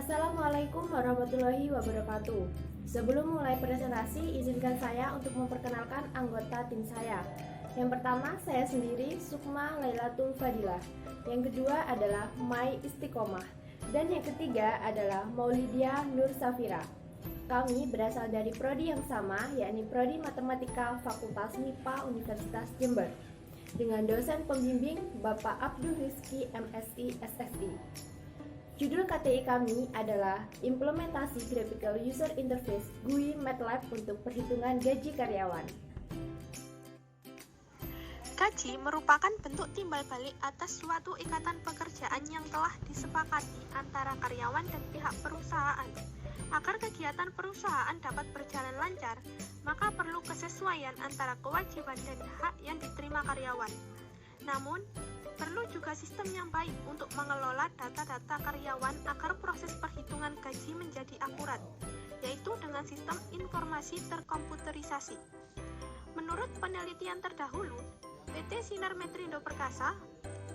Assalamualaikum warahmatullahi wabarakatuh. Sebelum mulai presentasi, izinkan saya untuk memperkenalkan anggota tim saya. Yang pertama, saya sendiri, Sukma Lailatul Fadilah. Yang kedua adalah Mai Istiqomah. Dan yang ketiga adalah Maulidia Nur Safira. Kami berasal dari prodi yang sama, yakni Prodi Matematika Fakultas MIPA Universitas Jember, dengan dosen pembimbing Bapak Abdul Rizky MSI SSI. Judul KTI kami adalah Implementasi Graphical User Interface GUI MATLAB untuk perhitungan gaji karyawan. Gaji merupakan bentuk timbal balik atas suatu ikatan pekerjaan yang telah disepakati antara karyawan dan pihak perusahaan. Agar kegiatan perusahaan dapat berjalan lancar, maka perlu kesesuaian antara kewajiban dan hak yang diterima karyawan. Namun, perlu juga sistem yang baik untuk mengelola data-data karyawan agar proses perhitungan gaji menjadi akurat, yaitu dengan sistem informasi terkomputerisasi. Menurut penelitian terdahulu, PT Sinar Metrindo Perkasa,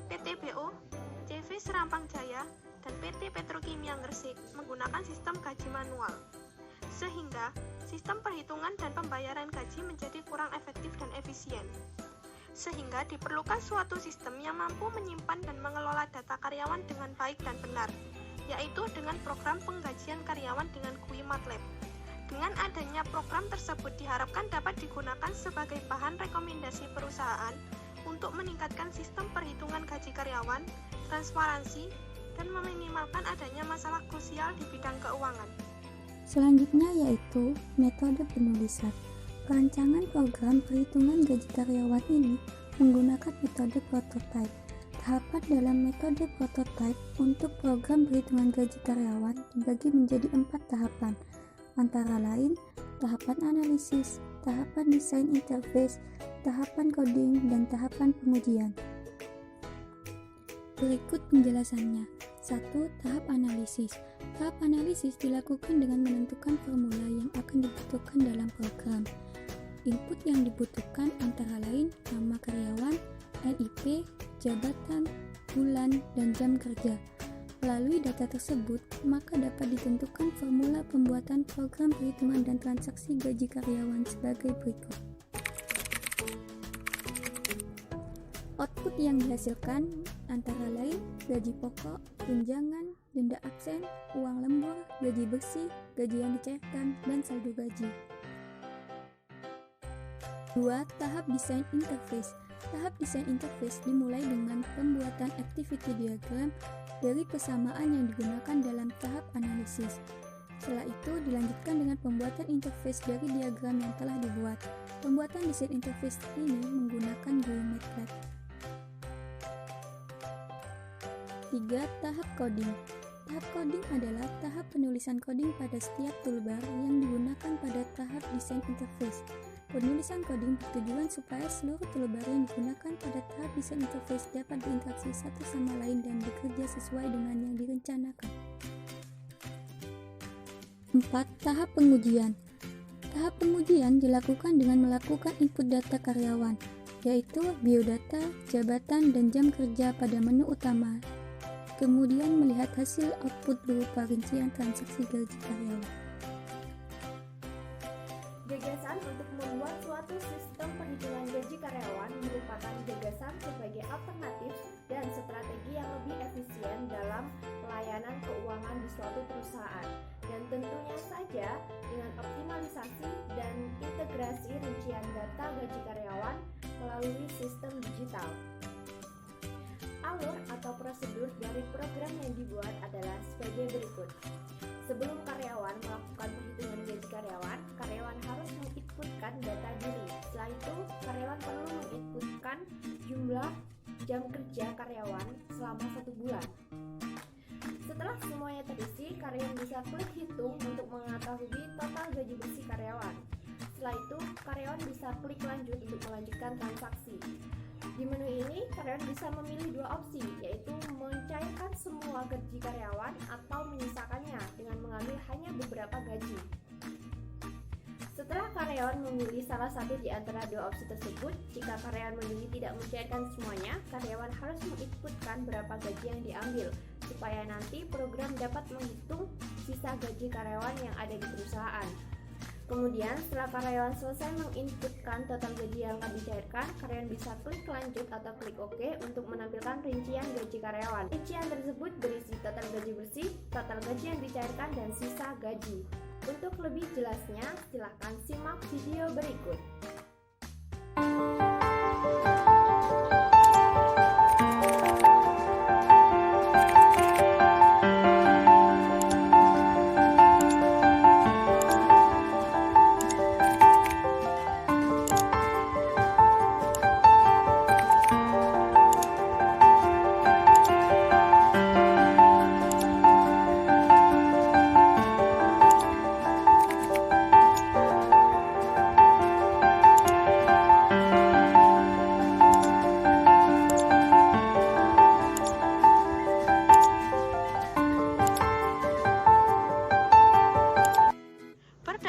PT BO, CV Serampang Jaya, dan PT Petrokimia Gresik menggunakan sistem gaji manual, sehingga sistem perhitungan dan pembayaran gaji menjadi kurang efektif dan efisien. Sehingga diperlukan suatu sistem yang mampu menyimpan dan mengelola data karyawan dengan baik dan benar, yaitu dengan program penggajian karyawan dengan GUI MATLAB. Dengan adanya program tersebut diharapkan dapat digunakan sebagai bahan rekomendasi perusahaan untuk meningkatkan sistem perhitungan gaji karyawan, transparansi, dan meminimalkan adanya masalah krusial di bidang keuangan. Selanjutnya yaitu metode penulisan. Perancangan program perhitungan gaji karyawan ini menggunakan metode prototype. Tahapan dalam metode prototype untuk program perhitungan gaji karyawan dibagi menjadi 4 tahapan, antara lain tahapan analisis, tahapan desain interface, tahapan coding, dan tahapan pengujian. Berikut penjelasannya. 1. Tahap analisis. Tahap analisis dilakukan dengan menentukan formula yang akan dibutuhkan dalam program. Input yang dibutuhkan antara lain nama karyawan, NIP, jabatan, bulan, dan jam kerja. Melalui data tersebut, maka dapat ditentukan formula pembuatan program perhitungan dan transaksi gaji karyawan sebagai berikut. Output yang dihasilkan antara lain gaji pokok, tunjangan, denda absen, uang lembur, gaji bersih, gaji yang dicairkan, dan saldo gaji. 2. Tahap desain interface. Tahap desain interface dimulai dengan pembuatan activity diagram dari persamaan yang digunakan dalam tahap analisis. Setelah itu dilanjutkan dengan pembuatan interface dari diagram yang telah dibuat. Pembuatan desain interface ini menggunakan GUI MATLAB. 3. Tahap coding. Tahap coding adalah tahap penulisan coding pada setiap toolbar yang digunakan pada tahap desain interface. Penulisan coding bertujuan supaya seluruh toolbar yang digunakan pada tahap desain interface dapat berinteraksi satu sama lain dan bekerja sesuai dengan yang direncanakan. 4. Tahap pengujian. Tahap pengujian dilakukan dengan melakukan input data karyawan, yaitu biodata, jabatan, dan jam kerja pada menu utama. Kemudian melihat hasil output berupa rincian transaksi gaji karyawan. Gagasan untuk membuat suatu sistem perhitungan gaji karyawan merupakan gagasan sebagai alternatif dan strategi yang lebih efisien dalam pelayanan keuangan di suatu perusahaan, dan tentunya saja dengan optimalisasi dan integrasi rincian data gaji karyawan melalui sistem digital. Alur atau prosedur dari program yang dibuat adalah sebagai berikut. Sebelum karyawan melakukan perhitungan gaji karyawan, karyawan harus menginputkan data diri. Setelah itu, karyawan perlu menginputkan jumlah jam kerja karyawan selama 1 bulan. Setelah semuanya terisi, karyawan bisa klik hitung untuk mengetahui total gaji bersih karyawan. Setelah itu, karyawan bisa klik lanjut untuk melanjutkan transaksi. Di menu ini, karyawan bisa memilih 2 opsi, yaitu mencairkan semua gaji karyawan atau menyisakannya dengan mengambil hanya beberapa gaji. Setelah karyawan memilih salah satu di antara 2 opsi tersebut, jika karyawan memilih tidak mencairkan semuanya, karyawan harus menginputkan berapa gaji yang diambil. supaya nanti program dapat menghitung sisa gaji karyawan yang ada di perusahaan. Kemudian setelah karyawan selesai menginputkan total gaji yang akan dicairkan, karyawan bisa klik lanjut atau klik OK untuk menampilkan rincian gaji karyawan. Rincian tersebut berisi total gaji bersih, total gaji yang dicairkan, dan sisa gaji. Untuk lebih jelasnya, silakan simak video berikut.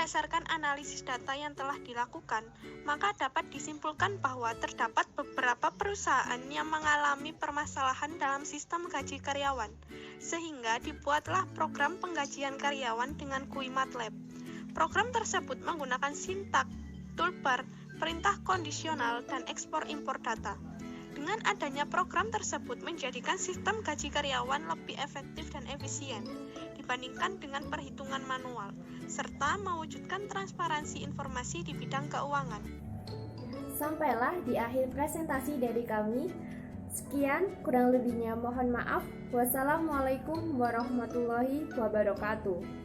Berdasarkan analisis data yang telah dilakukan, maka dapat disimpulkan bahwa terdapat beberapa perusahaan yang mengalami permasalahan dalam sistem gaji karyawan, sehingga dibuatlah program penggajian karyawan dengan QI MATLAB. Program tersebut menggunakan sintak, toolbar, perintah kondisional, dan ekspor-impor data. Dengan adanya program tersebut menjadikan sistem gaji karyawan lebih efektif dan efisien dibandingkan dengan perhitungan manual, serta mewujudkan transparansi informasi di bidang keuangan. Sampailah di akhir presentasi dari kami. Sekian, kurang lebihnya mohon maaf. Wassalamualaikum warahmatullahi wabarakatuh.